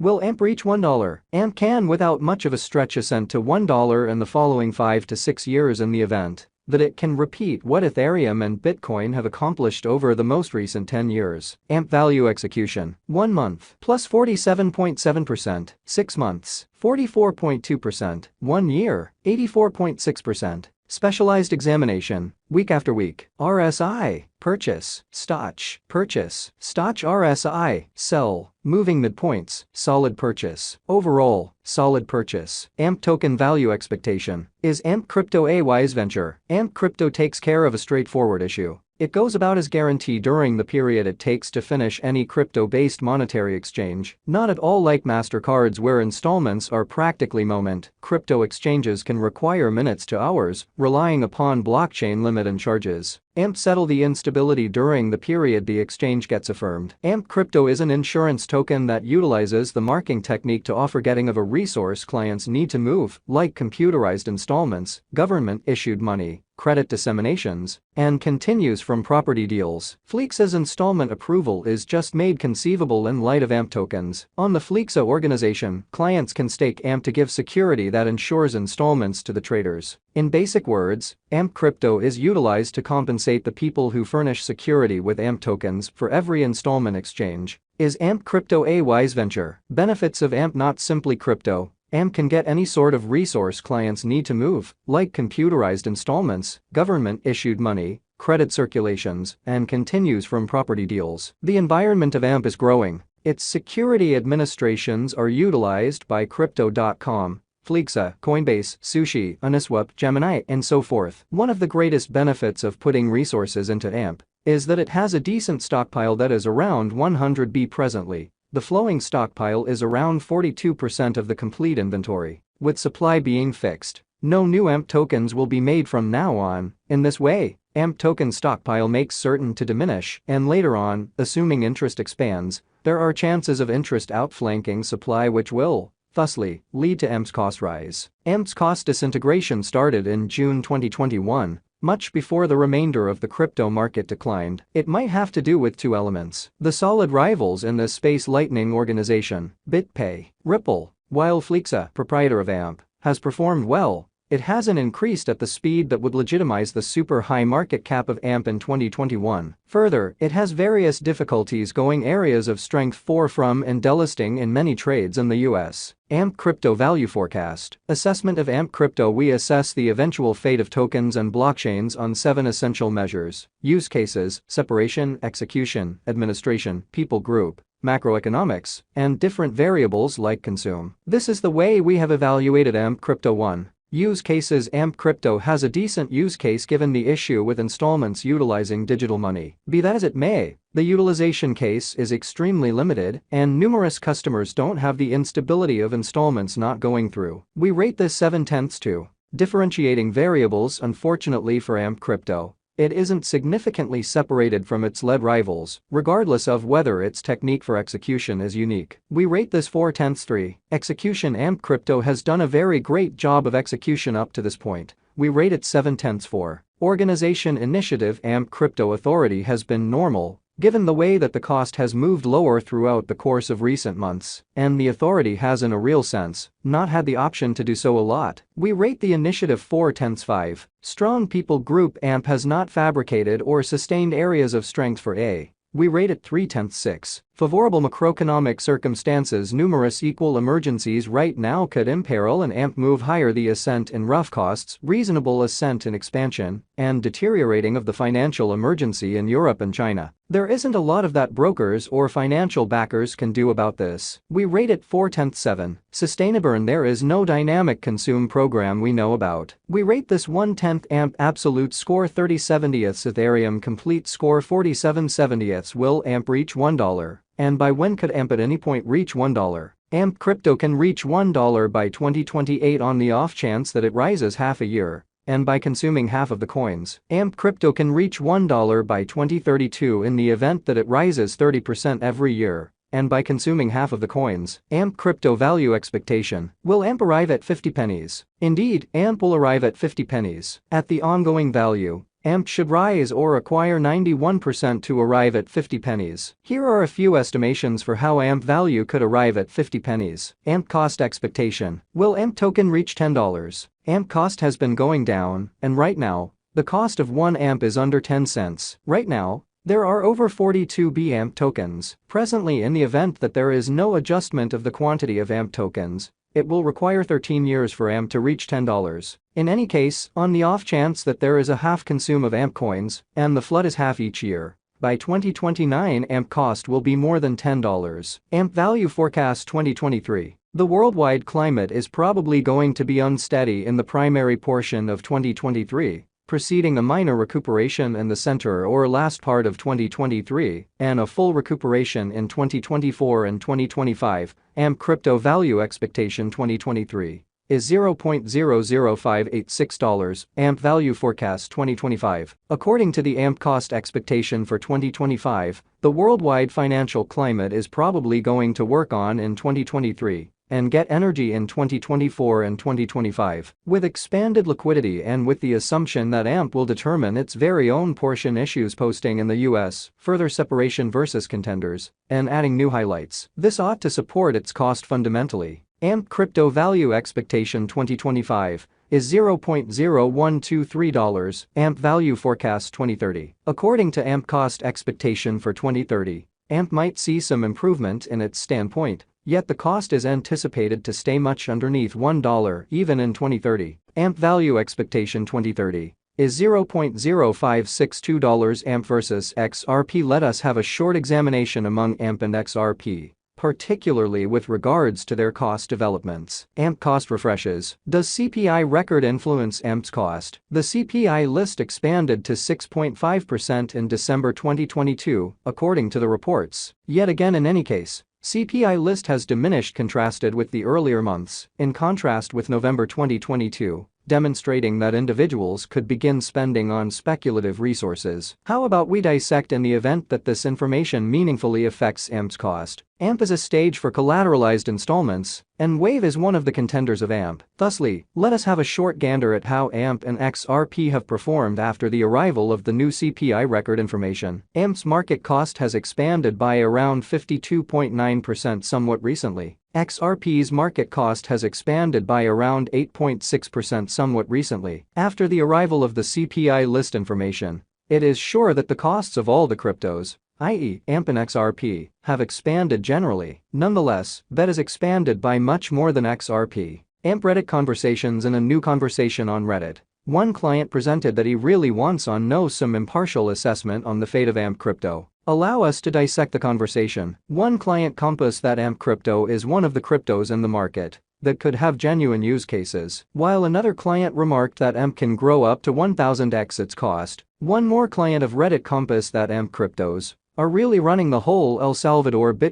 Will AMP reach $1? AMP can without much of a stretch ascend to $1 in the following 5 to 6 years in the event that it can repeat what Ethereum and Bitcoin have accomplished over the most recent 10 years. AMP value execution. 1 month, plus 47.7%, 6 months, 44.2%, 1 year, 84.6%. Specialized examination, week after week. RSI, purchase, Stoch, purchase, Stoch RSI, sell, moving midpoints, solid purchase, overall, solid purchase. AMP token value expectation. Is AMP crypto a wise venture? AMP crypto takes care of a straightforward issue. It goes about as guaranteed during the period it takes to finish any crypto-based monetary exchange. Not at all like MasterCards where installments are practically moment. Crypto exchanges can require minutes to hours, relying upon blockchain limit and charges. AMP settle the instability during the period the exchange gets affirmed. AMP crypto is an insurance token that utilizes the marking technique to offer getting of a resource clients need to move, like computerized installments, government-issued money, credit disseminations, and continues from property deals. Flexa's installment approval is just made conceivable in light of AMP tokens. On the Flexa organization, clients can stake AMP to give security that ensures installments to the traders. In basic words, AMP crypto is utilized to compensate the people who furnish security with AMP tokens for every installment exchange. Is AMP crypto a wise venture? Benefits of AMP. Not simply crypto. AMP can get any sort of resource clients need to move, like computerized installments, government-issued money, credit circulations, and continues from property deals. The environment of AMP is growing. Its security administrations are utilized by Crypto.com, Flexa, Coinbase, Sushi, Uniswap, Gemini, and so forth. One of the greatest benefits of putting resources into AMP is that it has a decent stockpile that is around 100 B presently. The flowing stockpile is around 42% of the complete inventory, with supply being fixed. No new AMP tokens will be made from now on. In this way, AMP token stockpile makes certain to diminish, and later on, assuming interest expands, there are chances of interest outflanking supply which will, thusly, lead to AMP's cost rise. AMP's cost disintegration started in June 2021. Much before the remainder of the crypto market declined. It might have to do with two elements. The solid rivals in this space: Lightning organization, BitPay, Ripple. While Flexa, proprietor of AMP, has performed well, it hasn't increased at the speed that would legitimize the super high market cap of AMP in 2021. Further, it has various difficulties going areas of strength from and delisting in many trades in the US. AMP Crypto Value Forecast. Assessment of AMP Crypto. We assess the eventual fate of tokens and blockchains on 7 essential measures: use cases, separation, execution, administration, people group, macroeconomics, and different variables like consume. This is the way we have evaluated AMP Crypto. 1. Use cases. AMP Crypto has a decent use case given the issue with installments utilizing digital money. Be that as it may, the utilization case is extremely limited, and numerous customers don't have the instability of installments not going through. We rate this 7/10. Differentiating variables. Unfortunately for AMP Crypto, it isn't significantly separated from its lead rivals, regardless of whether its technique for execution is unique. We rate this 4/10. Execution. AMP Crypto has done a very great job of execution up to this point. We rate it 7/10. Organization initiative. AMP Crypto authority has been normal, given the way that the cost has moved lower throughout the course of recent months, and the authority has in a real sense not had the option to do so a lot. We rate the initiative 4/5. Strong people group. AMP has not fabricated or sustained areas of strength for A. We rate it 3/6. Favorable macroeconomic circumstances. Numerous equal emergencies right now could imperil an AMP move higher: the ascent in rough costs, reasonable ascent in expansion, and deteriorating of the financial emergency in Europe and China. There isn't a lot of that brokers or financial backers can do about this. We rate it 4/7. Sustainable. And there is no dynamic consume program we know about. We rate this 1/10. AMP absolute score 30/70. Ethereum complete score 47/70. Will AMP reach $1? And by when could AMP at any point reach $1? AMP Crypto can reach $1 by 2028 on the off chance that it rises half a year, and by consuming half of the coins. AMP Crypto can reach $1 by 2032 in the event that it rises 30% every year, and by consuming half of the coins. AMP Crypto value expectation. Will AMP arrive at 50 pennies? Indeed, AMP will arrive at 50 pennies. At the ongoing value, AMP should rise or acquire 91% to arrive at 50 pennies. Here are a few estimations for how AMP value could arrive at 50 pennies. AMP cost expectation. Will AMP token reach $10? AMP cost has been going down, and right now, the cost of 1 AMP is under 10 cents. Right now, there are over 42 BAMP tokens. Presently, in the event that there is no adjustment of the quantity of AMP tokens, it will require 13 years for AMP to reach $10. In any case, on the off chance that there is a half consume of AMP coins, and the flood is half each year, by 2029 AMP cost will be more than $10. AMP value forecast 2023. The worldwide climate is probably going to be unsteady in the primary portion of 2023, preceding a minor recuperation in the center or last part of 2023, and a full recuperation in 2024 and 2025. AMP crypto value expectation 2023 is $0.00586. AMP value forecast 2025. According to the AMP cost expectation for 2025, the worldwide financial climate is probably going to work on in 2023 and get energy in 2024 and 2025. With expanded liquidity and with the assumption that AMP will determine its very own portion issues posting in the US, further separation versus contenders, and adding new highlights, this ought to support its cost fundamentally. AMP crypto value expectation 2025 is $0.0123. AMP value forecast 2030. According to AMP cost expectation for 2030, AMP might see some improvement in its standpoint, yet the cost is anticipated to stay much underneath $1 even in 2030. AMP value expectation 2030 is $0.0562. AMP versus XRP. Let us have a short examination among AMP and XRP, particularly with regards to their cost developments. AMP cost refreshes. Does CPI record influence AMP's cost? The CPI list expanded to 6.5% in December 2022, according to the reports. Yet again, in any case, CPI list has diminished contrasted with the earlier months, in contrast with November 2022, demonstrating that individuals could begin spending on speculative resources. How about we dissect in the event that this information meaningfully affects AMP's cost? AMP is a stage for collateralized installments, and Wave is one of the contenders of AMP. Thusly, let us have a short gander at how AMP and XRP have performed after the arrival of the new CPI record information. AMP's market cost has expanded by around 52.9% somewhat recently. XRP's market cost has expanded by around 8.6% somewhat recently. After the arrival of the CPI list information, it is sure that the costs of all the cryptos, i.e., AMP and XRP, have expanded generally. Nonetheless, BET has expanded by much more than XRP. AMP Reddit conversations. In a new conversation on Reddit, one client presented that he really wants to know some impartial assessment on the fate of AMP crypto. Allow us to dissect the conversation. One client compassed that AMP crypto is one of the cryptos in the market that could have genuine use cases, while another client remarked that AMP can grow up to 1000x its cost. One more client of Reddit compassed that AMP cryptos are really running the whole El Salvador Bitcoin